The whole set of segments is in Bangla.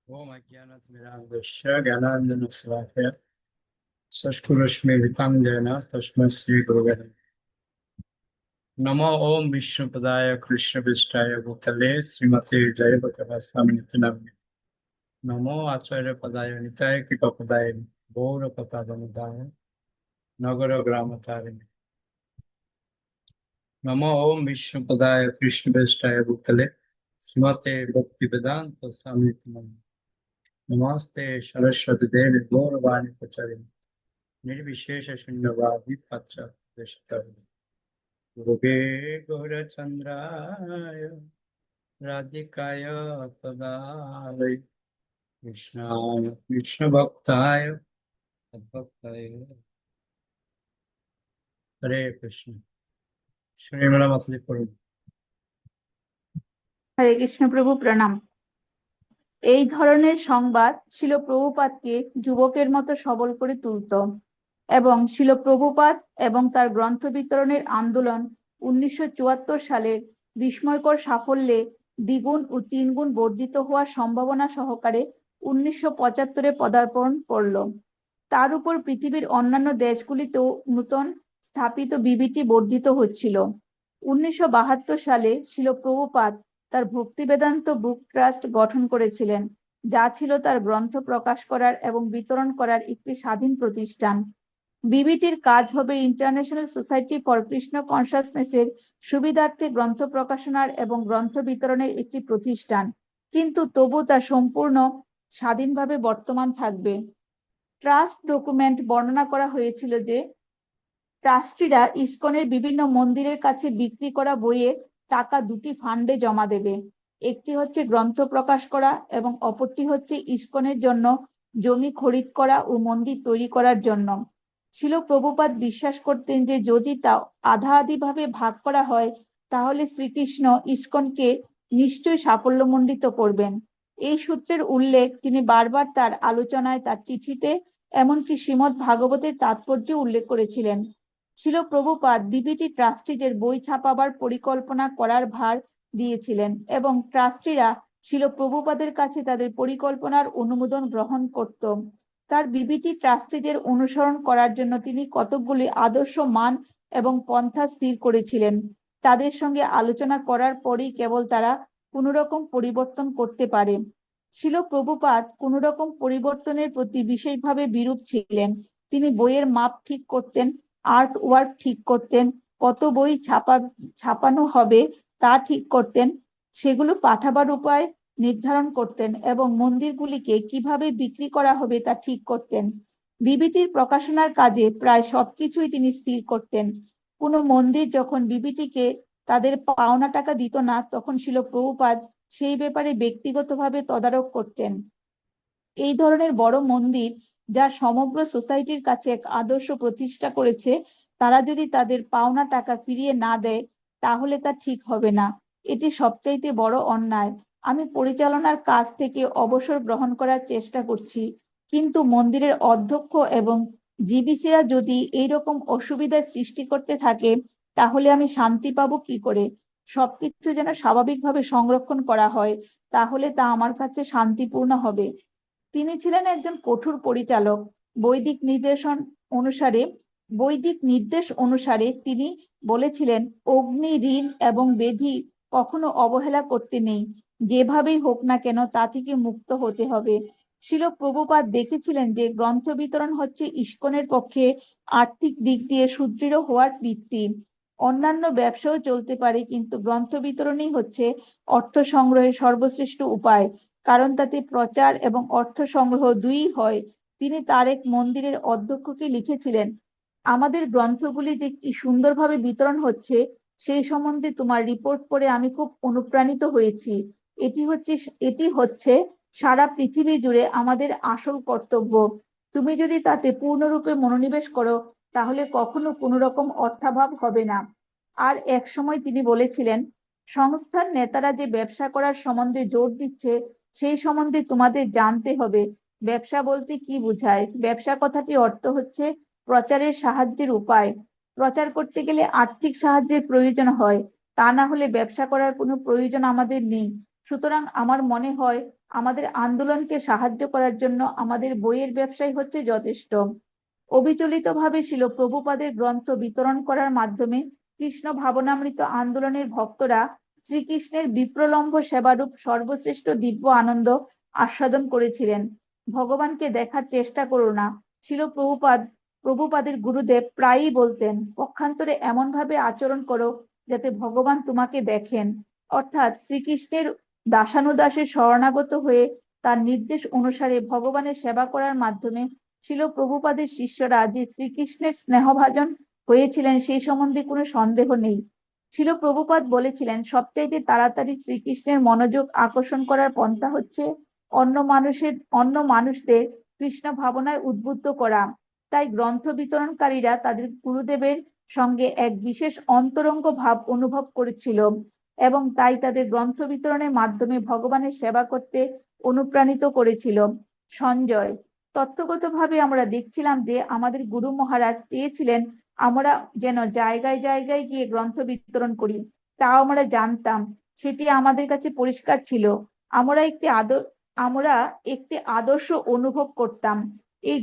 ओम अज्ञानतिमिरान्धस्य ज्ञानाञ्जनशलाकया चक्षुरुष्मिलितं येन तस्मै श्रीगुरवे नमः। नमो ओम विष्णुपदाय कृष्णपृष्ठाय भूतले श्रीमते जयप्रकाशाय नामिने। नमो आचार्यपदाय निताय कृपापदाय गौरपदाय नगरग्रामतारिणे। नमो ओम विष्णुपदाय कृष्णपृष्ठाय भूतले श्रीमते भक्तिवेदांत स्वामी नामिने। नमस्ते सरस्वती देवी गौरवाणी प्रचारिणे निर्विशेष शून्यवादी पाश्चात्य गुरुवे गौरचंद्राय राधिकाय तदालय कृष्णाय कृष्ण भक्ताय भक्ताय हरे कृष्ण। श्रीमला मतली पढ़ুন। হরে কৃষ্ণ প্রভু প্রণাম। এই ধরনের সংবাদ শিল প্রভুপাদকে যুবকের মতো সবল করে তুলত এবং শিল প্রভুপাদ এবং তার গ্রন্থ বিতরণের আন্দোলন 1974 সালের বিস্ময়কর সাফল্যে দ্বিগুণ ও তিনগুণ বর্ধিত হওয়ার সম্ভাবনা সহকারে 1975-এ পদার্পণ করল। তার উপর পৃথিবীর অন্যান্য দেশগুলিতেও নূতন স্থাপিত বিবিটি বর্ধিত হচ্ছিল। 1972 সালে শিল প্রভুপাদ তার ভক্তি বেদান্ত বুক ট্রাস্ট গঠন করেছিলেন, যা ছিল তার গ্রন্থ প্রকাশ করার এবং বিতরণ করার একটি স্বাধীন প্রতিষ্ঠান। বিবিটির কাজ হবে ইন্টারন্যাশনাল সোসাইটি ফর কৃষ্ণ কনসাসনেসের সুবিধার্থে গ্রন্থ প্রকাশনার এবং গ্রন্থ বিতরণের একটি প্রতিষ্ঠান, কিন্তু তবু তা সম্পূর্ণ স্বাধীনভাবে বর্তমান থাকবে। ট্রাস্ট ডকুমেন্ট বর্ণনা করা হয়েছিল যে ট্রাস্টিরা ইসকনের বিভিন্ন মন্দিরের কাছে বিক্রি করা বইয়ের টাকা দুটি ফান্ডে জমা দেবে। একটি হচ্ছে গ্রন্থ প্রকাশ করা এবং অপরটি হচ্ছে ইসকনের জন্য জমি খরিদ করা ও মন্দির তৈরি করার জন্য। শিল প্রভুপাদ বিশ্বাস করতেন যে যদি তা আধা আধি ভাবে ভাগ করা হয় তাহলে শ্রীকৃষ্ণ ইসকনকে নিশ্চয়ই সাফল্যমণ্ডিত করবেন। এই সূত্রের উল্লেখ তিনি বারবার তার আলোচনায়, তার চিঠিতে, এমনকি শ্রীমদ্ ভাগবতের তাৎপর্য উল্লেখ করেছিলেন। শিল প্রভুপাদ বিবিটি ট্রাস্টিদের বই ছাপাবার পরিকল্পনা করার ভার দিয়েছিলেন এবং ট্রাস্টিরা শিল প্রভুপাদের কাছে তাদের পরিকল্পনার অনুমোদন গ্রহণ করত। তার বিবিটি ট্রাস্টিদের অনুসরণ করার জন্য তিনি কতকগুলি আদর্শ মান এবং পন্থা স্থির করেছিলেন। তাদের সঙ্গে আলোচনা করার পরেই কেবল তারা কোনো রকম পরিবর্তন করতে পারে। শিল প্রভুপাদ কোনো রকম পরিবর্তনের প্রতি বিশেষভাবে বিরূপ ছিলেন। তিনি বইয়ের মাপ ঠিক করতেন, আর্ট ওয়ার্ক ঠিক করতেন, কত বই ছাপানো হবে তা ঠিক করতেন, সেগুলো পাঠাবার উপায় নির্ধারণ করতেন এবং মন্দিরগুলিকে কিভাবে বিক্রি করা হবে তা ঠিক করতেন। বিবিটির প্রকাশনার কাজে প্রায় সবকিছুই তিনি স্থির করতেন। কোনো মন্দির যখন বিবিটিকে তাদের পাওনা টাকা দিত না, তখন শিল প্রভুপাদ সেই ব্যাপারে ব্যক্তিগতভাবে তদারক করতেন। এই ধরনের বড় মন্দির যা সমগ্র সোসাইটির কাছে এক আদর্শ প্রতিষ্ঠা করেছে, তারা যদি তাদের পাওনা টাকা ফিরিয়ে না দেয় তাহলে তা ঠিক হবে না। এটি সবচাইতে বড় অন্যায়। আমি পরিচালনার কাজ থেকে অবসর গ্রহণ করার চেষ্টা করছি, কিন্তু মন্দিরের অধ্যক্ষ এবং জিবিসিরা যদি এইরকম অসুবিধার সৃষ্টি করতে থাকে তাহলে আমি শান্তি পাবো কি করে? সবকিছু যেন স্বাভাবিকভাবে সংরক্ষণ করা হয়, তাহলে তা আমার কাছে শান্তিপূর্ণ হবে। তিনি ছিলেন একজন কঠোর পরিচালক। বৈদিক নির্দেশ অনুসারে তিনি বলেছিলেন, অগ্নি, ঋণ এবং বেধি কখনো অবহেলা করতে নেই। যেভাবেই হোক না কেন তা থেকে মুক্ত হতে হবে। শিল প্রভুপাদ দেখেছিলেন যে গ্রন্থ বিতরণ হচ্ছে ইসকনের পক্ষে আর্থিক দিক দিয়ে সুদৃঢ় হওয়ার ভিত্তি। অন্যান্য ব্যবসাও চলতে পারে, কিন্তু গ্রন্থ বিতরণই হচ্ছে অর্থ সংগ্রহের সর্বশ্রেষ্ঠ উপায়, কারণ তাতে প্রচার এবং অর্থ সংগ্রহ দুইই হয়। তিনি তার এক মন্দিরের অধ্যক্ষকে লিখেছিলেন, আমাদের গ্রন্থগুলি যে কি সুন্দরভাবে বিতরণ হচ্ছে সেই সম্বন্ধে তোমার রিপোর্ট পড়ে আমি খুব অনুপ্রাণিত হয়েছি। এটি হচ্ছে সারা পৃথিবী জুড়ে আমাদের আসল কর্তব্য। তুমি যদি তাতে পূর্ণরূপে মনোনিবেশ করো তাহলে কখনো কোনো রকম অর্থাভাব হবে না। আর এক সময় তিনি বলেছিলেন, সংস্থার নেতারা যে ব্যবসা করার সম্বন্ধে জোর দিচ্ছে সেই সম্বন্ধে তোমাদের জানতে হবে ব্যবসা বলতে কি বোঝায়। ব্যবসা কথাটি অর্থ হচ্ছে প্রচারের সাহায্যের উপায়। প্রচার করতে গেলে আর্থিক সাহায্যের প্রয়োজন হয়, তা না হলে ব্যবসা করার কোনো প্রয়োজন আমাদের নেই। সুতরাং আমার মনে হয় আমাদের আন্দোলনকে সাহায্য করার জন্য আমাদের বইয়ের ব্যবসাই হচ্ছে যথেষ্ট। অবিচলিতভাবে ছিল প্রভুপাদের গ্রন্থ বিতরণ করার মাধ্যমে কৃষ্ণ ভাবনামৃত আন্দোলনের ভক্তরা শ্রীকৃষ্ণের বিপ্রলম্ব সেবারূপ সর্বশ্রেষ্ঠ দিব্য আনন্দ আস্বাদন করেছিলেন। ভগবানকে দেখার চেষ্টা করো না, ছিল প্রভুপাদের গুরুদেব প্রায়ই বলতেন, পক্ষান্তরে এমন ভাবে আচরণ করো যাতে ভগবান তোমাকে দেখেন। অর্থাৎ শ্রীকৃষ্ণের দাসানুদাসে শরণাগত হয়ে তার নির্দেশ অনুসারে ভগবানের সেবা করার মাধ্যমে ছিল প্রভুপাদের শিষ্যরা যে শ্রীকৃষ্ণের স্নেহভাজন হয়েছিলেন সেই সম্বন্ধে কোনো সন্দেহ নেই। ছিল প্রভুপাদ বলেছিলেন, সবচাইতে তাড়াতাড়ি শ্রীকৃষ্ণের মনোযোগ আকর্ষণ করার পন্থা হচ্ছে অন্য মানুষদের কৃষ্ণ ভাবনায় উদ্বুদ্ধ করা। তাই গ্রন্থ বিতরণকারীরা তাদের গুরুদেবের সঙ্গে এক বিশেষ অন্তরঙ্গ ভাব অনুভব করেছিল এবং তাই তাদের গ্রন্থ বিতরণের মাধ্যমে ভগবানের সেবা করতে অনুপ্রাণিত করেছিল। সঞ্জয়, তত্ত্বগতভাবে আমরা দেখছিলাম যে আমাদের গুরু মহারাজ চেয়েছিলেন আমরা যেন জায়গায় জায়গায় গিয়ে গ্রন্থ বিতরণ করি। তাও আমরা জানতাম, সেটি আমাদের কাছে পরিষ্কার ছিল। আমরা আমরা একটি আদর্শ অনুভব করতাম। এই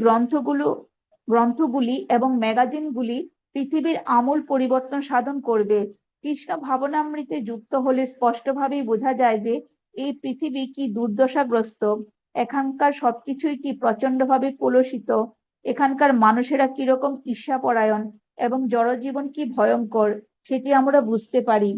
গ্রন্থগুলি এবং ম্যাগাজিনগুলি পৃথিবীর আমূল পরিবর্তন সাধন করবে। কৃষ্ণ ভাবনামৃতে যুক্ত হলে স্পষ্টভাবেই বোঝা যায় যে এই পৃথিবী কি দুর্দশাগ্রস্ত, এখানকার সবকিছুই কি প্রচন্ডভাবে কলুষিত, এখানকার মানুষেরা কিরকম ঈর্ষাপরায়ণ এবং জড়জীবন কি ভয়ঙ্কর, সেটি আমরা বুঝতে পারি।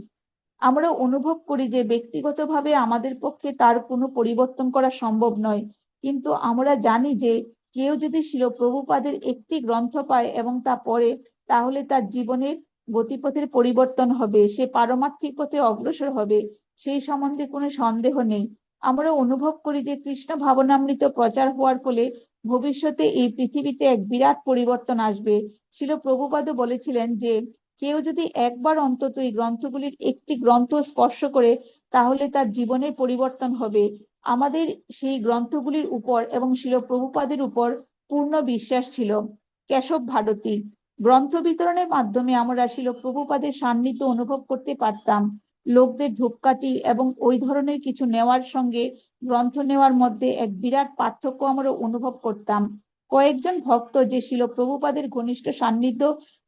আমরা অনুভব করি যে ব্যক্তিগতভাবে আমাদের পক্ষে তার কোনো পরিবর্তন করা সম্ভব নয়, কিন্তু আমরা জানি যে কেউ যদি শিল প্রভুপাদের একটি গ্রন্থ পায় এবং তা পড়ে, তাহলে তার জীবনের গতিপথের পরিবর্তন হবে, সে পারমার্থিক পথে অগ্রসর হবে, সেই সম্বন্ধে কোনো সন্দেহ নেই। আমরা অনুভব করি যে কৃষ্ণ ভাবনামৃত প্রচার হওয়ার ফলে ভবিষ্যতে এই পৃথিবীতে এক বিরাট পরিবর্তন আসবে। শিল প্রভুপাদও বলেছিলেন যে কেউ যদি একবার অন্তত এই গ্রন্থগুলির একটি গ্রন্থ স্পর্শ করে, তাহলে তার জীবনের পরিবর্তন হবে। আমাদের সেই গ্রন্থগুলির উপর এবং শিল প্রভুপাদের উপর পূর্ণ বিশ্বাস ছিল। কেশব ভারতী, গ্রন্থ বিতরণের মাধ্যমে আমরা শিল প্রভুপাদের সান্নিধ্য অনুভব করতে পারতাম। লোকদের ধূপকাঠি এবং ওই ধরনের কিছু নেওয়ার সঙ্গে গ্রন্থ নেওয়ার মধ্যে এক বিরাট পার্থক্য আমরা অনুভব করতাম। কয়েকজন ভক্ত যে শিল প্রভুপাদের ঘনিষ্ঠ সান্নিধ্য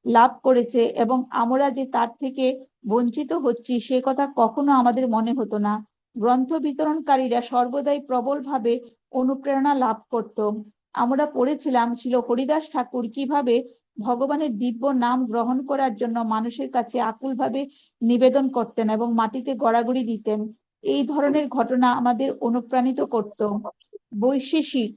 লাভ করেছে এবং আমরা যে তার থেকে বঞ্চিত হচ্ছি সে কথা কখনো আমাদের মনে হতো না। গ্রন্থ বিতরণকারীরা সর্বদাই প্রবলভাবে অনুপ্রেরণা লাভ করত। আমরা পড়েছিলাম ছিল হরিদাস ঠাকুর কিভাবে ভগবানের দিব্য নাম গ্রহণ করার জন্য মানুষের কাছে আকুলভাবে নিবেদন করতেন এবং মাটিতে গড়াগড়ি দিতেন। এই ধরনের ঘটনা আমাদের অনুপ্রাণিত করত। বৈশেষিক,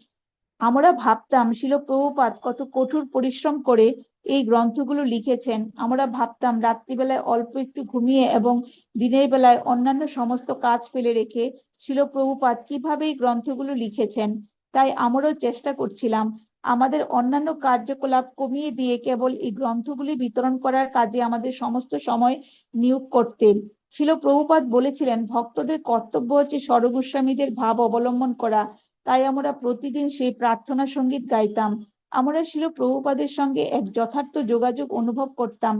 আমরা ভাবতাম শিল প্রভুপাদ কত কঠোর পরিশ্রম করে এই গ্রন্থগুলো লিখেছেন। আমরা ভাবতাম রাত্রিবেলায় অল্প একটু ঘুমিয়ে এবং দিনের বেলায় অন্যান্য সমস্ত কাজ ফেলে রেখে শিল প্রভুপাদ কিভাবে এই গ্রন্থগুলো লিখেছেন। তাই আমরাও চেষ্টা করছিলাম আমাদের অন্যান্য কার্যকলাপ কমিয়ে দিয়ে কেবল এই গ্রন্থগুলি বিতরণ করার কাজে আমাদের সমস্ত সময় নিয়োগ করতে। শিল প্রভুপাদ বলেছিলেন, ভক্তদের কর্তব্য হচ্ছে স্বরগোস্বামীদের ভাব অবলম্বন করা। তাই আমরা প্রতিদিন সেই প্রার্থনা সঙ্গীত গাইতাম। আমরা শিল প্রভুপাদের সঙ্গে এক যথার্থ যোগাযোগ অনুভব করতাম।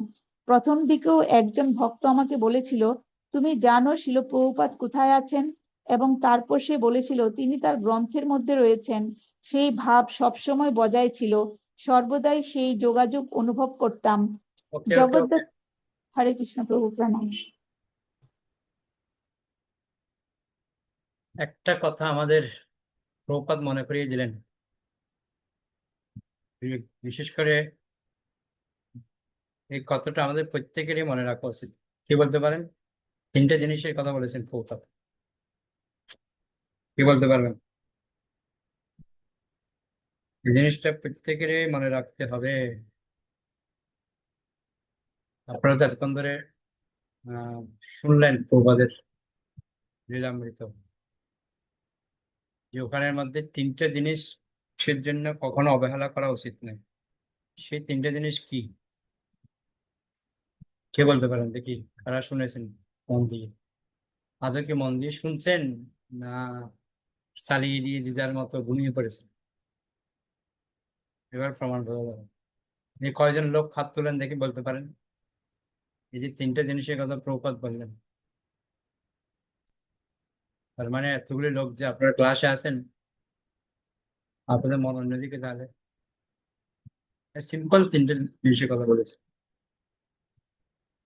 প্রথম দিকেও একজন ভক্ত আমাকে বলেছিল, তুমি জানো শিল প্রভুপাদ কোথায় আছেন? এবং তারপর সে বলেছিল তিনি তার গ্রন্থের মধ্যে রয়েছেন। সেই ভাব সবসময় বজায় ছিল, সর্বদাই সেই যোগাযোগ অনুভব করতাম। ওকে ওকে ওকে, জগদ্দাস, হরে কৃষ্ণ, প্রভু প্রণাম। একটা কথা আমাদের প্রভুপাদ মনে করিয়ে দিলেন, বিশেষ করে এই কথাটা আমাদের প্রত্যেকেরই মনে রাখা উচিত। কি বলতে পারেন? তিনটে জিনিসের কথা বলেছেন প্রভুপাদ, কি বলতে পারবেন? এই জিনিসটা প্রত্যেকেরই মনে রাখতে হবে। আপনারা তো এতক্ষণ ধরে আহ শুনলেন প্রভুপাদের লীলামৃত, যে ওখানের মধ্যে তিনটে জিনিস সে জন্য কখনো অবহেলা করা উচিত নয়। সেই তিনটে জিনিস কি, কে বলতে পারেন দেখি? কারা শুনেছেন মন দিয়ে? আদৌ কি মন দিয়ে শুনছেন, না চালিয়ে দিয়ে যে যার মতো ঘুমিয়ে পড়েছেন? এবার প্রমাণ বোঝা যাবে। এই কয়জন লোক হাত তুলেন দেখি, বলতে পারেন এই যে তিনটে জিনিসের কথা প্রভুপাদ বললেন? তার মানে এতগুলি লোক যে আপনার ক্লাসে আছেন, আপনাদের মন অন্যদিকে, তাহলে সিম্পল তিনটে জিনিসের কথা বলেছে,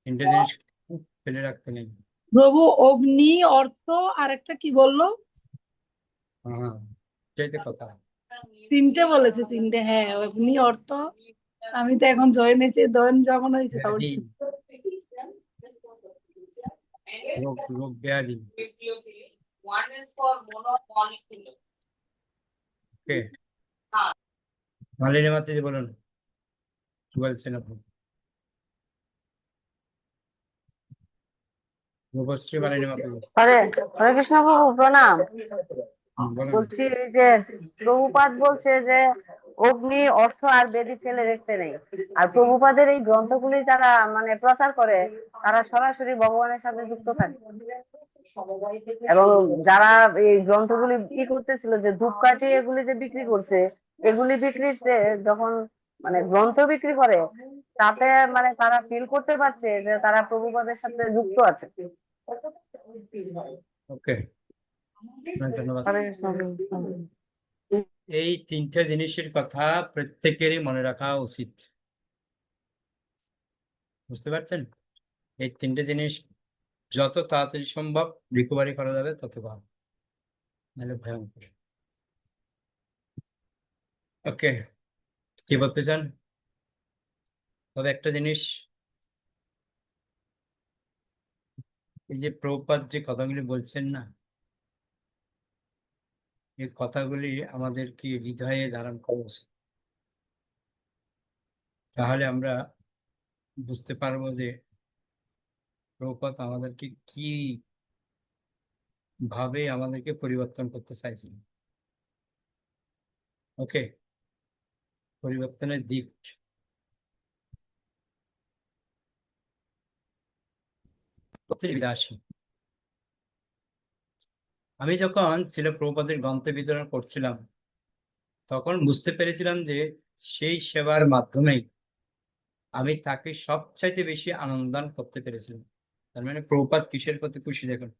তিনটে জিনিস খুব ফেলে রাখতে নেই। প্রভু অগ্নি অর্থ আর একটা কি বললো? হ্যাঁ, সেটাই তো কথা। তিনটে বলেছে, তিনটে, হ্যাঁ, অগ্নি অর্থ। আমি তো এখন জয়েন হয়েছি, জয়েন যখন হয়েছে তখন ব্যাধি, রোগ রোগ ব্যাধি। ওকে, মালিনী মাতাজি বলুন, কি বলছেন আপনি? রূপশ্রী মালিনী মাতাজি, হরে হরে কৃষ্ণ প্রভু প্রণাম। বলুন। বলছি এই যে প্রভুপাদ বলছে যে অগ্নি অর্থ আর বেদি ফেলে রেখতে নেই, আর প্রভুপাদের এই গ্রন্থগুলি যারা মানে প্রচার করে তারা সরাসরি ভগবানের সাথে যুক্ত থাকে। এবং যারা এই গ্রন্থগুলি করতেছিল, যে ধূপকাঠি এগুলি যে বিক্রি করছে, এগুলি বিক্রির চেয়ে যখন মানে গ্রন্থ বিক্রি করে, তাতে মানে তারা ফিল করতে পারছে যে তারা প্রভুপাদের সাথে যুক্ত আছে। ওকে, ধন্যবাদ। হরে কৃষ্ণ। এই তিনটা জিনিসের কথা প্রত্যেকেরই মনে রাখা উচিত, বুঝতে পারছেন? এই তিনটে জিনিস যত তাড়াতাড়ি সম্ভব রিকভারি করা যাবে তত ভালো, নাহলে ভয়ঙ্কর। ওকে, কি বলতে চান? তবে একটা জিনিস, এই যে প্রভুপাদ যে কথাগুলি বলছেন না, এই কথাগুলি আমাদেরকে হৃদয়ে ধারণ করা উচিত। তাহলে আমরা বুঝতে পারবো যে প্রভুপাদ আমাদেরকে কি ভাবে আমাদেরকে পরিবর্তন করতে চাইছেন। ওকে, পরিবর্তনের দিক। আসি, আমি যখন ছিল প্রভুপাদের গ্রন্থ বিতরণ করছিলাম, তখন বুঝতে পেরেছিলাম যে সেই সেবার মাধ্যমেই আমি তাকে সবচাইতে বেশি আনন্দদান করতে পেরেছিলাম। তার মানে প্রভুপাদ কিসের প্রতি খুশি দেখুন,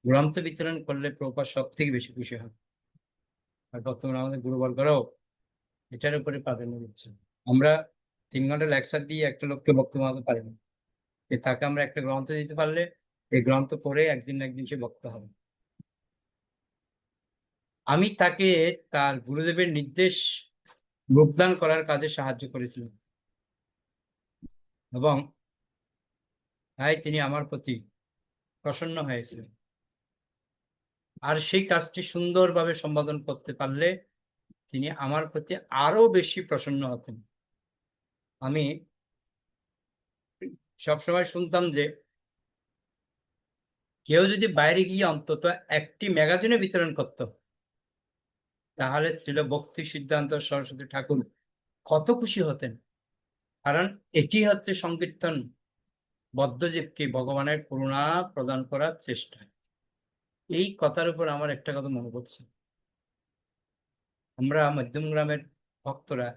গ্রন্থ বিতরণ করলে প্রভুপাদ সব থেকে বেশি খুশি হয়। আর বর্তমানে আমাদের গুরুবর্গরাও এটার উপরে প্রাধান্য দিচ্ছে। আমরা 3 ঘন্টা লেকচার দিয়ে একটা লোককে বক্তব্য বানাতে পারি না, তাকে আমরা একটা গ্রন্থ দিতে পারলে এই গ্রন্থ পড়ে একদিন না একদিন সে বক্তা হবে। আমি তাকে তার গুরুদেবের নির্দেশ রূপদান করার কাজে সাহায্য করেছিলাম, এবং তাই তিনি আমার প্রতি প্রসন্ন হয়েছিলেন। আর সেই কাজটি সুন্দরভাবে সম্পাদন করতে পারলে তিনি আমার প্রতি আরো বেশি প্রসন্ন হতেন। আমি সবসময় শুনতাম যে কেউ যদি বাইরে গিয়ে অন্তত একটি ম্যাগাজিনে বিতরণ করত, তাহলে ছিল ভক্তি সিদ্ধান্ত সরস্বতী ঠাকুর কত খুশি হতেন। কারণ এটি হচ্ছে সংকীর্তন বদ্ধজীবকে ভগবানের করুণা প্রদান করার চেষ্টা। এই কথার উপর আমার একটা কথা মনে পড়ছে, আমরা মধ্যম গ্রামের ভক্তরা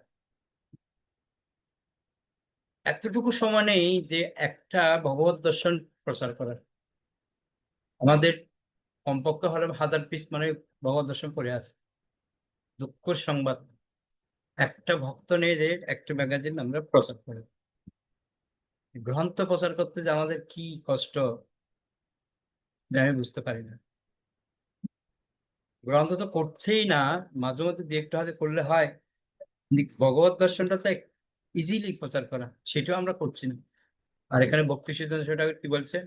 এতটুকু সময় নেই যে একটা ভগবত দর্শন প্রচার করার। আমাদের কমপক্ষে হলে 1000 পিস মানে ভগবত দর্শন পড়ে আছে। দুঃখের সংবাদ, একটা ভক্ত নেই যে একটা ম্যাগাজিন আমরা প্রচার করি। গ্রন্থ প্রচার করতে যে আমাদের কি কষ্ট, আমি বুঝতে পারি না। গ্রন্থ তো করছেই না, মাঝে মধ্যে দু একটা হাতে করলে হয়, কিন্তু ভগবত দর্শনটা তো ইজিলি প্রচার করা, সেটাও আমরা করছি না। আর এখানে ভক্তি সিদ্ধান্ত সেটা কি বলছে,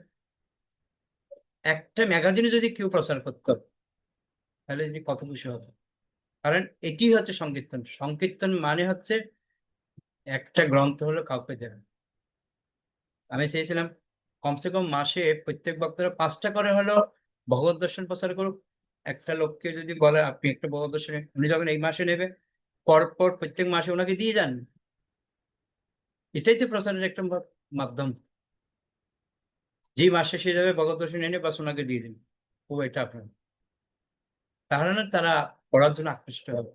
একটা ম্যাগাজিনে যদি কেউ প্রচার করতো তাহলে তিনি কত খুশি হতো। কারণ এটি হচ্ছে সংকীর্তন। সংকীর্তন মানে হচ্ছে একটা গ্রন্থ হলো কাউকে দেওয়া। আমি চেয়েছিলাম কমসে কম মাসে প্রত্যেক বক্তারা 5টা করে হলো ভগবত দর্শন প্রচার করুক। একটা লোককে যদি বলে আপনি একটা ভগবত দর্শন, উনি যখন এই মাসে নেবে, পরপর প্রত্যেক মাসে ওনাকে দিয়ে যান। এটাই তো প্রচারের একটা মাধ্যম। যেই মাসে সে যাবে ভগবত দর্শন এনে বাস ওনাকে দিয়ে দিন, ও এটা আপনার, তাহলে না তারা পড়ার জন্য আকৃষ্ট হবে।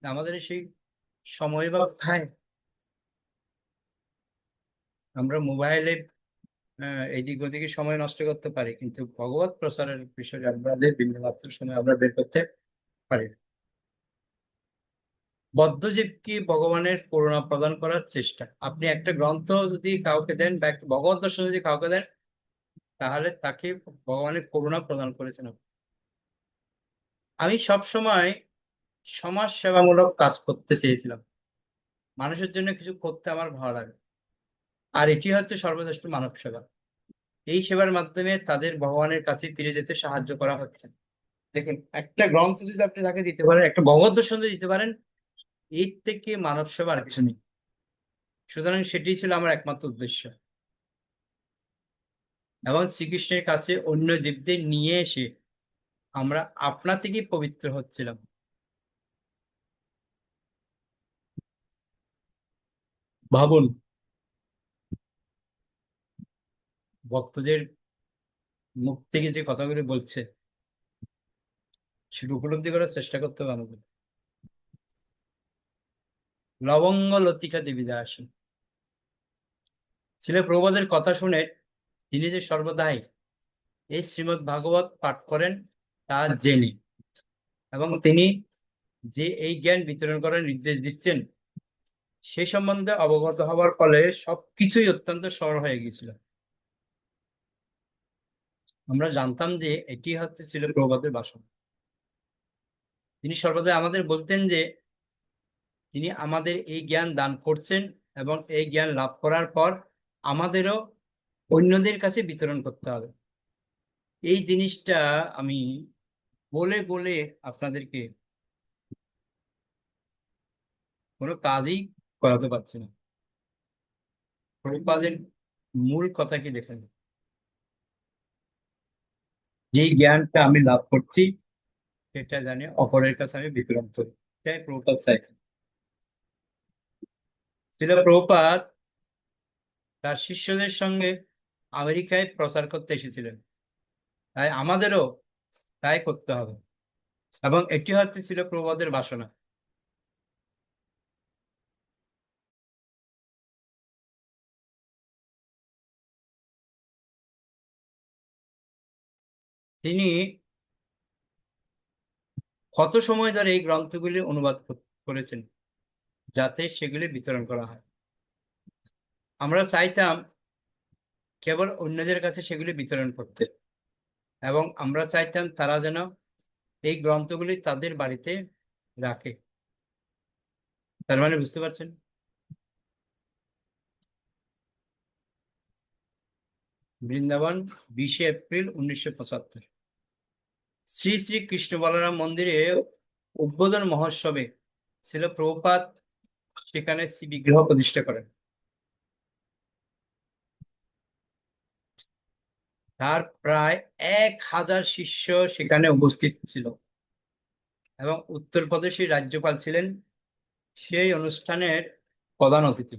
আমাদের সেই সময় বা কোথায়, আমরা মোবাইলে এদিক ওদিকে সময় নষ্ট করতে পারি, কিন্তু ভগবত প্রচারের বিষয়ে আমাদের বিন্দুমাত্র সময় আমরা বের করতে পারি না। বদ্ধজীবকে ভগবানের করুণা প্রদান করার চেষ্টা। আপনি একটা গ্রন্থ যদি কাউকে দেন বা একটা ভগবত দর্শন যদি কাউকে দেন, তাহলে তাকে ভগবানের করুণা প্রদান করেছেন আপনি। আমি সবসময় সমাজ সেবামূলক কাজ করতে চেয়েছিলাম। মানুষের জন্য কিছু করতে আমার ভালো লাগে, আর এটি হচ্ছে সর্বশ্রেষ্ঠ মানব সেবা। এই সেবার মাধ্যমে তাদের ভগবানের কাছে ফিরে যেতে সাহায্য করা হচ্ছে। দেখুন, একটা গ্রন্থ যদি আপনি তাকে দিতে পারেন, একটা ভগবত দর্শন যদি দিতে পারেন, এর থেকে মানব সেবা আর কিছু নেই। সুতরাং সেটি ছিল আমার একমাত্র উদ্দেশ্য। এবং শ্রীকৃষ্ণের কাছে অন্য জীবদের নিয়ে এসে আমরা আপনা থেকেই পবিত্র হচ্ছিলাম। ভাবুন, ভক্তদের মুখ থেকে যে কথাগুলি বলছে, সেটা উপলব্ধি করার চেষ্টা করতে হবে আমাদের। লবঙ্গ লতিকা দেবী দাসী ছিল প্রভুপাদের কথা শুনে তিনি যে সর্বদাই এই শ্রীমদ্ ভাগবত পাঠ করেন তা জেনে, এবং তিনি যে এই জ্ঞান বিতরণ করার নির্দেশ দিচ্ছেন সেই সম্বন্ধে অবগত হওয়ার ফলে সবকিছুই অত্যন্ত সরল হয়ে গিয়েছিল। আমরা জানতাম যে এটি হচ্ছে ছিল প্রভুপাদের বাসনা। তিনি সর্বদা আমাদের বলতেন যে তিনি আমাদের এই জ্ঞান দান করছেন, এবং এই জ্ঞান লাভ করার পর আমাদেরও অন্যদের কাছে বিতরণ করতে হবে। এই জিনিসটা আমি বলে বলে আপনাদেরকে কোনো কাজই করাতে পারছি না। প্রভুপাদের মূল কথা কি দেখেন, যে জ্ঞানটা আমি লাভ করছি সেটা জানি অপরের কাছে আমি বিতরণ করি, এটাই প্রভুপাদ চাইছেন। ছিল প্রভুপাদ তার শিষ্যদের সঙ্গে আমেরিকায় প্রচার করতে এসেছিলেন, তাই আমাদেরও তাই করতে হবে, এবং এটি হচ্ছে ছিল প্রভুপাদের বাসনা। তিনি কত সময় ধরে এই গ্রন্থগুলি অনুবাদ করেছেন যাতে সেগুলি বিতরণ করা হয়। আমরা চাইতাম কেবল অন্যদের কাছে সেগুলি বিতরণ করতে, এবং আমরা চাইতাম তারা যেন এই গ্রন্থগুলি তাদের বাড়িতে রাখে। তার মানে বুঝতে পারছেন, বৃন্দাবন, 20 এপ্রিল 1975। শ্রী শ্রী কৃষ্ণ বলরাম মন্দিরে উদ্বোধন মহোৎসবে ছিল প্রভুপাদ সেখানে শ্রী বিগ্রহ প্রতিষ্ঠা করেন। তার প্রায় 1000 শিষ্য সেখানে উপস্থিত ছিল, এবং উত্তরপ্রদেশের রাজ্যপাল ছিলেন সেই অনুষ্ঠানের প্রধান অতিথি।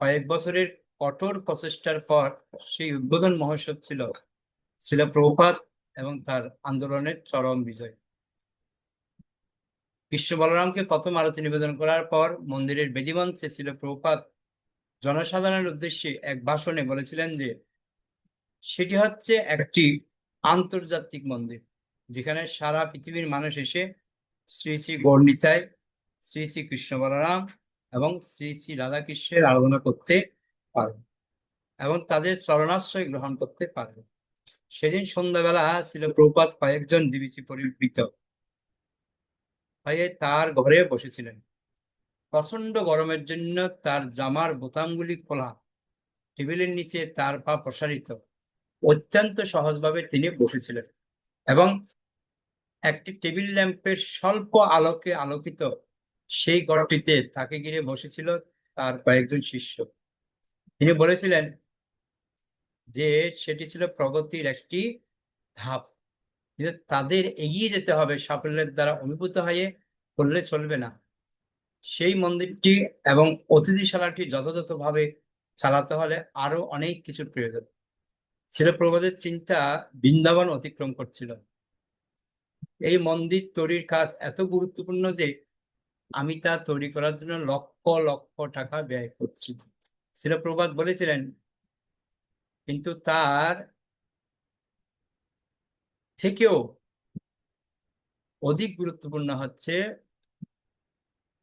কয়েক বছরের কঠোর প্রচেষ্টার পর সেই উদ্বোধন মহোৎসব ছিল প্রভুপাদ এবং তার আন্দোলনের চরম বিজয়। কৃষ্ণ বলরামকে প্রথম আরতি নিবেদন করার পর মন্দিরের বেদিমঞ্চে ছিল প্রভুপাদ জনসাধারণের উদ্দেশ্যে এক ভাষণে বলেছিলেন যে সেটি হচ্ছে একটি আন্তর্জাতিক মন্দির, যেখানে সারা পৃথিবীর মানুষ এসে শ্রী শ্রী গৌরনিতাই, শ্রী শ্রী কৃষ্ণ বলরাম এবং শ্রী শ্রী রাধাকৃষ্ণের আরাধনা করতে পারবে এবং তাদের চরণাশ্রয় গ্রহণ করতে পারবে। সেদিন সন্ধ্যাবেলা ছিল প্রভুপাদ কয়েকজন জীবিত পরিবৃত হয়ে তার ঘরে বসেছিলেন। প্রচন্ড গরমের জন্য তার জামার বোতামগুলি খোলা, টেবিলের নিচে তার পা প্রসারিত, অত্যন্ত সহজভাবে তিনি বসেছিলেন, এবং একটি টেবিল ল্যাম্পের স্বল্প আলোকে আলোকিত সেই ঘরটিতে তাকে ঘিরে বসেছিল তার কয়েকজন শিষ্য। তিনি বলেছিলেন যে সেটি ছিল প্রগতির একটি ধাপ, কিন্তু তাদের এগিয়ে যেতে হবে, সাফল্যের দ্বারা অনুভূত হয়ে করলে চলবে না। সেই মন্দিরটি এবং অতিথিশালাটি যথাযথভাবে চালাতে হলে আরো অনেক কিছুর প্রয়োজন ছিল। প্রভুপাদের চিন্তা বৃন্দাবন অতিক্রম করছিল। এই মন্দির তৈরির কাজ এত গুরুত্বপূর্ণ যে আমি তা তৈরি করার জন্য লক্ষ লক্ষ টাকা ব্যয় করছি। ছিল প্রভুপাদ বলেছিলেন কিন্তু তার থেকেও অধিক গুরুত্বপূর্ণ হচ্ছে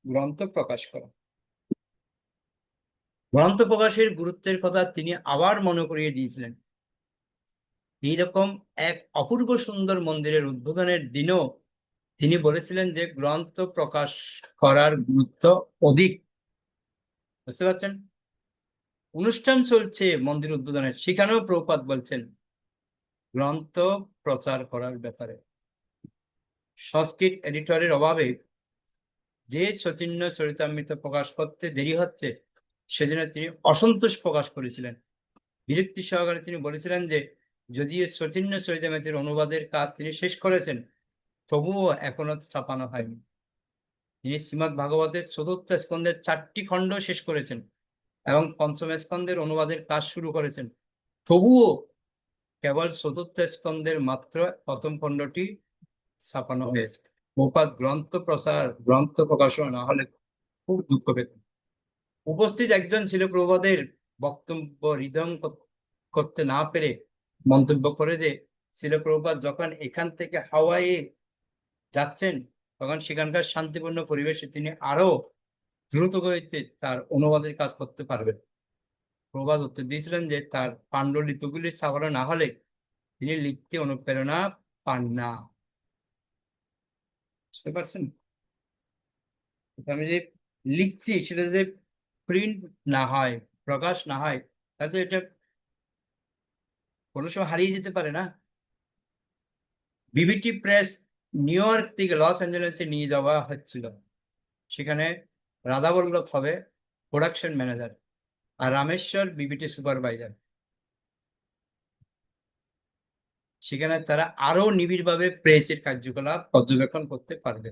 গ্রন্থ প্রকাশ করা। গ্রন্থ প্রকাশের গুরুত্বের কথা তিনি আবার মনে করিয়ে দিয়েছিলেন। এইরকম এক অপূর্ব সুন্দর মন্দিরের উদ্বোধনের দিনও তিনি বলেছিলেন যে গ্রন্থ প্রকাশ করার গুরুত্ব অধিক। বুঝতে পারছেন? অনুষ্ঠান চলছে মন্দির উদ্বোধনের, সেখানেও প্রভুপাদ বলছেন গ্রন্থ প্রচার করার ব্যাপারে। সংস্কৃত এডিটরের অভাবে যে চৈতন্য চরিতামৃত প্রকাশ করতে দেরি হচ্ছে সেজন্য তিনি অসন্তোষ প্রকাশ করেছিলেন। বিরক্তি সহকারে তিনি বলেছিলেন যে যদিও চৈতন্য চরিতামৃতের অনুবাদের কাজ তিনি শেষ করেছেন, তবুও এখনো ছাপানো হয়নি। তিনি শ্রীমৎ ভাগবতের চতুর্থ স্কন্ধের 4টি খণ্ড শেষ করেছেন এবং পঞ্চম স্কন্ধের অনুবাদের কাজ শুরু করেছেন, তবুও কেবল চতুর্থ স্কন্ধের মাত্র প্রথম খণ্ডটি ছাপানো হয়েছে। প্রভুপাদ গ্রন্থ প্রকাশনা না হলে খুব দুঃখ পেতেন। উপস্থিত একজন ছিল প্রভুপাদের বক্তব্য হৃদয়ঙ্গম করতে না পেরে মন্তব্য করে যে ছিল প্রভুপাদ যখন এখান থেকে হাওয়াইয়ে যাচ্ছেন তখন সেখানকার শান্তিপূর্ণ পরিবেশে তিনি আরো দ্রুত গতিতে তার অনুবাদের কাজ করতে পারবেন। প্রভুপাদ উত্তর দিয়েছিলেন যে তার পাণ্ডুলিপিগুলি ছাপানো না হলে তিনি লিখতে অনুপ্রেরণা পান না। বুঝতে পারছেন? আমি যে লিখছি সেটা যদি প্রিন্ট না হয়, প্রকাশ না হয়, তাহলে এটা কোনো সময় হারিয়ে যেতে পারে না। বিবিটি প্রেস নিউ ইয়র্ক থেকে লস অ্যাঞ্জেলেসে নিয়ে যাওয়া হচ্ছিল। সেখানে রাধাবল্লভ হবে প্রোডাকশন ম্যানেজার আর রামেশ্বর বিবিটি সুপারভাইজার। সেখানে তারা আরো নিবিড়ভাবে প্রেসের কার্যকলাপ পর্যবেক্ষণ করতে পারবে।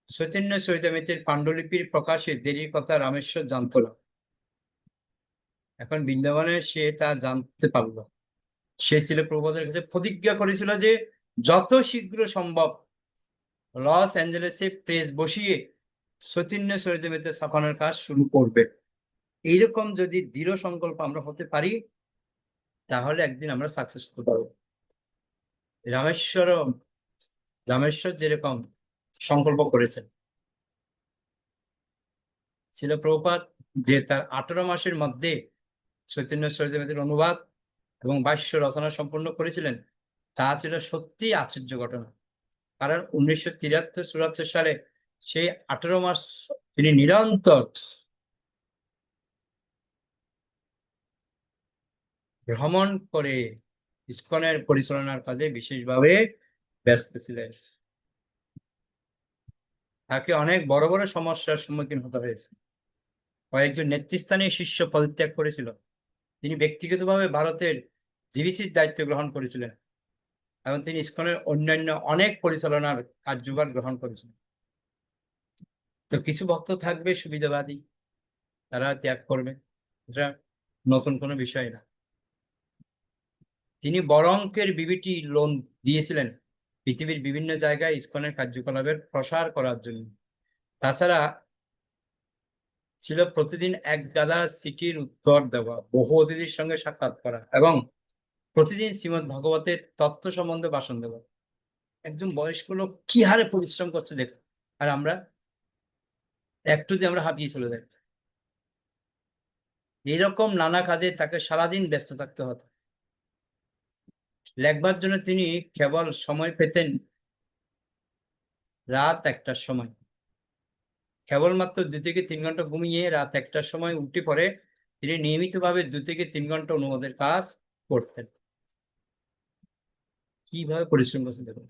চৈতন্য চরিতামৃতের পাণ্ডুলিপির প্রকাশে দেরির কথা রামেশ্বর জানত না। এখন বৃন্দাবনে সে তা জানতে পারল। সে ছিল প্রভুপাদের কাছে প্রতিজ্ঞা করেছিল যে যত শীঘ্র সম্ভব লস অ্যাঞ্জেলেসে প্রেস বসিয়ে চৈতন্য চরিতামৃত ছাপানোর কাজ শুরু করবে। এইরকম যদি দৃঢ় সংকল্প আমরা হতে পারি তাহলে একদিন আমরা সাকসেস হতে পারবো। রামেশ্বর যেরকম সংকল্প করেছেন, ছিল প্রভুপাদ যে তার 18 মাসের মধ্যে চৈতন্য চরিতামৃতের অনুবাদ এবং ভাষ্য রচনা সম্পন্ন করেছিলেন, তা ছিল সত্যি আশ্চর্য ঘটনা। কারণ 1973-74 সালে সেই 18 মাস তিনি নিরন্তর ভ্রমণ করে ইসকনের পরিচালনার কাজে বিশেষভাবে ব্যস্ত ছিলেন। তাকে অনেক বড় বড় সমস্যার সম্মুখীন হতে হয়েছে। কয়েকজন নেতৃস্থানীয় শিষ্য পদত্যাগ করেছিল। তিনি ব্যক্তিগতভাবে ভারতের জিবিসির দায়িত্ব গ্রহণ করেছিলেন এবং তিনি ইসকনের অন্যান্য অনেক পরিচালনার কার্যভার গ্রহণ করেছিলেন। তো কিছু ভক্ত থাকবে সুবিধাবাদী, তারা ত্যাগ করবে, এটা নতুন কোনো বিষয় না। তিনি বড় অঙ্কের বিবিটি লোন দিয়েছিলেন পৃথিবীর বিভিন্ন জায়গায় ইসকনের কার্যকলাপের প্রসার করার জন্য। তাছাড়া ছিল প্রতিদিন এক গাদা চিঠির উত্তর দেওয়া, বহু অতিথির সঙ্গে সাক্ষাৎ করা এবং প্রতিদিন শ্রীমদ ভাগবতের তত্ত্ব সম্বন্ধে ভাষণ দেওয়া। একজন বয়স্ক লোক কি হারে পরিশ্রম করছে দেখ, আর আমরা একটু দিয়ে আমরা হাঁপিয়ে চলে যাই। এইরকম নানা কাজে তাকে সারাদিন ব্যস্ত থাকতে হতো। লেখবার জন্য তিনি কেবল সময় পেতেন রাত 1টার সময়। কেবলমাত্র 2 থেকে 3 ঘন্টা ঘুমিয়ে রাত 1টার সময় উঠে পড়ে তিনি নিয়মিতভাবে 2 থেকে 3 ঘন্টা অনুবাদের কাজ করতেন। কিভাবে পরিশ্রম করছে দেখুন।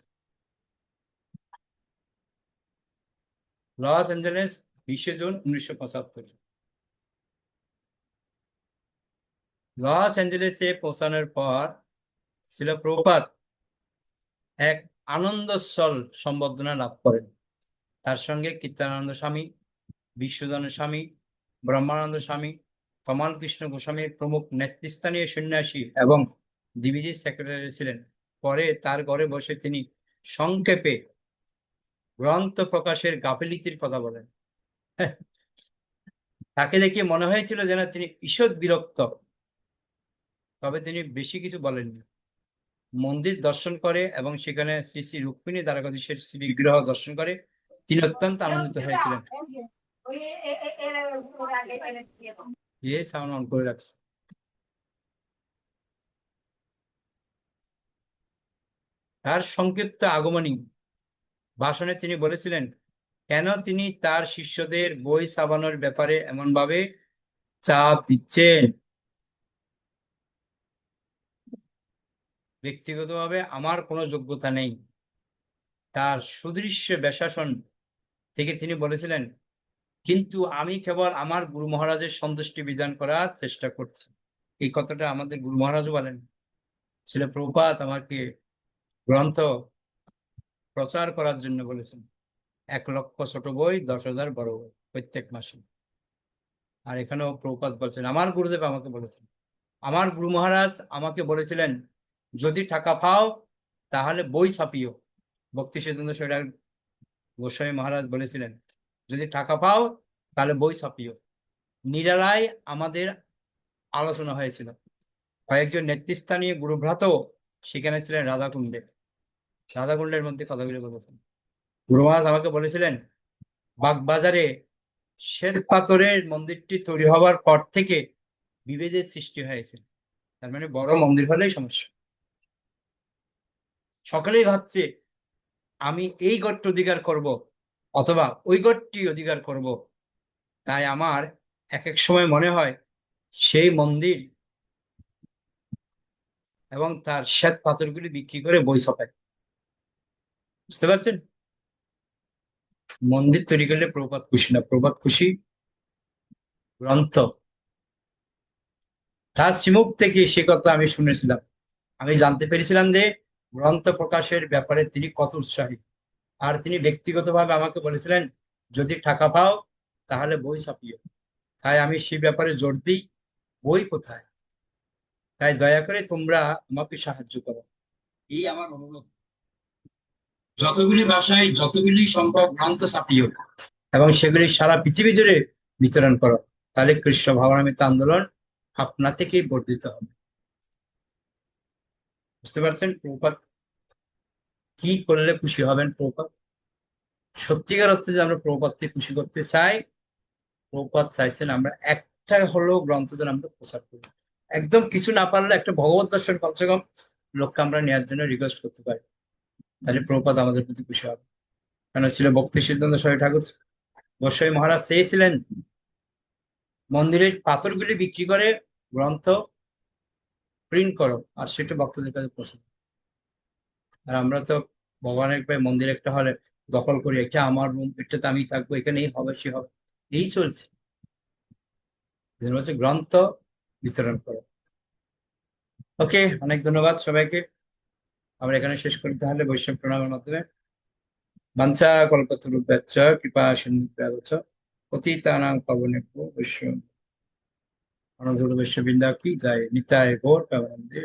Los Angeles 20 June 1975। লস অ্যাঞ্জেলেসে পৌঁছানোর পর ছিল প্রভুপাদ এক আনন্দস্বল সম্বর্ধনা লাভ করেন। তার সঙ্গে কীর্তনানন্দ স্বামী, বিশ্বজন স্বামী, ব্রহ্মানন্দ স্বামী, কমল কৃষ্ণ গোস্বামী প্রমুখ নেতৃস্থানীয় সন্ন্যাসী এবং জিবিজি সেক্রেটারি ছিলেন। পরে তার ঘরে বসে তিনি সংক্ষেপে গ্রন্থ প্রকাশের গাফিলতির কথা বলেন। তাকে দেখে মনে হয়েছিল যেন তিনি ঈষৎ বিরক্ত। তবে তিনি বেশি কিছু বলেননি। মন্দির দর্শন করে এবং সেখানে শ্রী শ্রী রুক্মিণী দ্বারকাধীশের শ্রী বিগ্রহ দর্শন করে তিনি অত্যন্ত আনন্দিত হয়েছিলেন। সাউন্ড অন করে রাখছে। তার সংক্ষিপ্ত আগমনী ভাষণে তিনি বলেছিলেন কেন তিনি তার শিষ্যদের বই ছাপানোর ব্যাপারে এমন ভাবে চাপ দিচ্ছেন। ব্যক্তিগতভাবে আমার কোনো যোগ্যতা নেই। তার সুদৃশ্য ব্যাসাসন থেকে তিনি বলেছিলেন কিন্তু আমি কেবল আমার গুরু মহারাজের সন্তুষ্টি বিধান করার চেষ্টা করছি। এই কথাটা আমাদের গুরু মহারাজও বলেন, ছিল প্রভুপাদ আমাকে গ্রন্থ প্রচার করার জন্য বলেছেন 1,00,000 ছোট বই, 10,000 বড় বই প্রত্যেক মাসে। আর এখানেও প্রভুপাদ বলছেন আমার গুরুদেব আমাকে বলেছেন, আমার গুরু মহারাজ আমাকে বলেছিলেন যদি টাকা পাও তাহলে বই ছাপিও। ভক্তি সিদ্ধান্ত সরকার গোস্বামী মহারাজ বলেছিলেন যদি টাকা পাও তাহলে বই ছাপিও। নিরালায় আমাদের আলোচনা হয়েছিল, কয়েকজন নেতৃস্থানীয় গুরুভ্রাত সেখানে ছিলেন রাধাকুণ্ডের মধ্যে কথাগুলি বলেছেন। গুরু মহারাজ আমাকে বলেছিলেন বাগবাজারে শ্বেত পাথরের মন্দিরটি তৈরি হওয়ার পর থেকে বিভেদের সৃষ্টি হয়েছে। তার মানে বড় মন্দির হলেই সমস্যা। সকলেই ভাবছে আমি এই গড়টি অধিকার করব অথবা ওই গড়টি অধিকার করব। তাই আমার এক এক সময় মনে হয় সেই মন্দির এবং তার শ্বেত পাথরগুলি বিক্রি করে বই ছাপায়। বুঝতে পারছেন? মন্দির তৈরি করলে প্রভুপাদ খুশি না, প্রভুপাদ খুশি গ্রন্থ। তার শ্রীমুখ থেকে সে কথা আমি শুনেছিলাম। আমি জানতে পেরেছিলাম যে গ্রন্থ প্রকাশের ব্যাপারে তিনি কত উৎসাহী। আর তিনি ব্যক্তিগতভাবে আমাকে বলেছিলেন যদি টাকা পাও তাহলে বই ছাপিও। তাই আমি সে ব্যাপারে জোর দিই বই কোথায়। তাই দয়া করে তোমরা আমাকে সাহায্য করো, এই আমার অনুরোধ। যতগুলি ভাষায় যতগুলি সম্ভব গ্রন্থ ছাপিও এবং সেগুলি সারা পৃথিবী জুড়ে বিতরণ করো। তাহলে কৃষ্ণ ভাবনামৃত আন্দোলন আপনা থেকেই বর্ধিত হবে। বুঝতে পারছেন প্রভুপাদ কি করলে খুশি হবেন? প্রভুপাদ সত্যিকার অর্থে যে আমরা প্রভুপাদকে খুশি করতে চাই, প্রভুপাদ চাইছেন আমরা একটা হলেও গ্রন্থ যেন আমরা প্রচার করি। একদম কিছু না পারলে একটা ভগবত দর্শন কমসে কম লোককে আমরা নেওয়ার জন্য রিকোয়েস্ট করতে পারি, তাহলে প্রভুপাদ আমাদের প্রতি খুশি হবে। কেন ছিল ভক্তি সিদ্ধান্ত সরকার ঠাকুর গোস্বামী মহারাজ চেয়েছিলেন মন্দিরের পাথরগুলি বিক্রি করে গ্রন্থ প্রিন্ট করো আর সেটা ভক্তদের কাছে পৌঁছে। আর আমরা তো ভগবানের প্রায় মন্দির একটা হলে দখল করি, এটা আমার রুম, এটাতে আমি থাকবো, এখানেই হবে সে হবে, এই চলছে। হচ্ছে গ্রন্থ বিতরণ করো। ওকে, অনেক ধন্যবাদ সবাইকে। আমরা এখানে শেষ করতে হলে বৈষ্ণব প্রণামের মাধ্যমে বাঞ্ছা কল্পতরুভ্যশ্চ কৃপা সিন্ধুভ্যেব চ পতিতানাং পাবনেভ্যো বৈষ্ণব অনধুর বৈষ্ণব বৃন্দা কি জয়। নিতাই গৌর প্রেমানন্দে।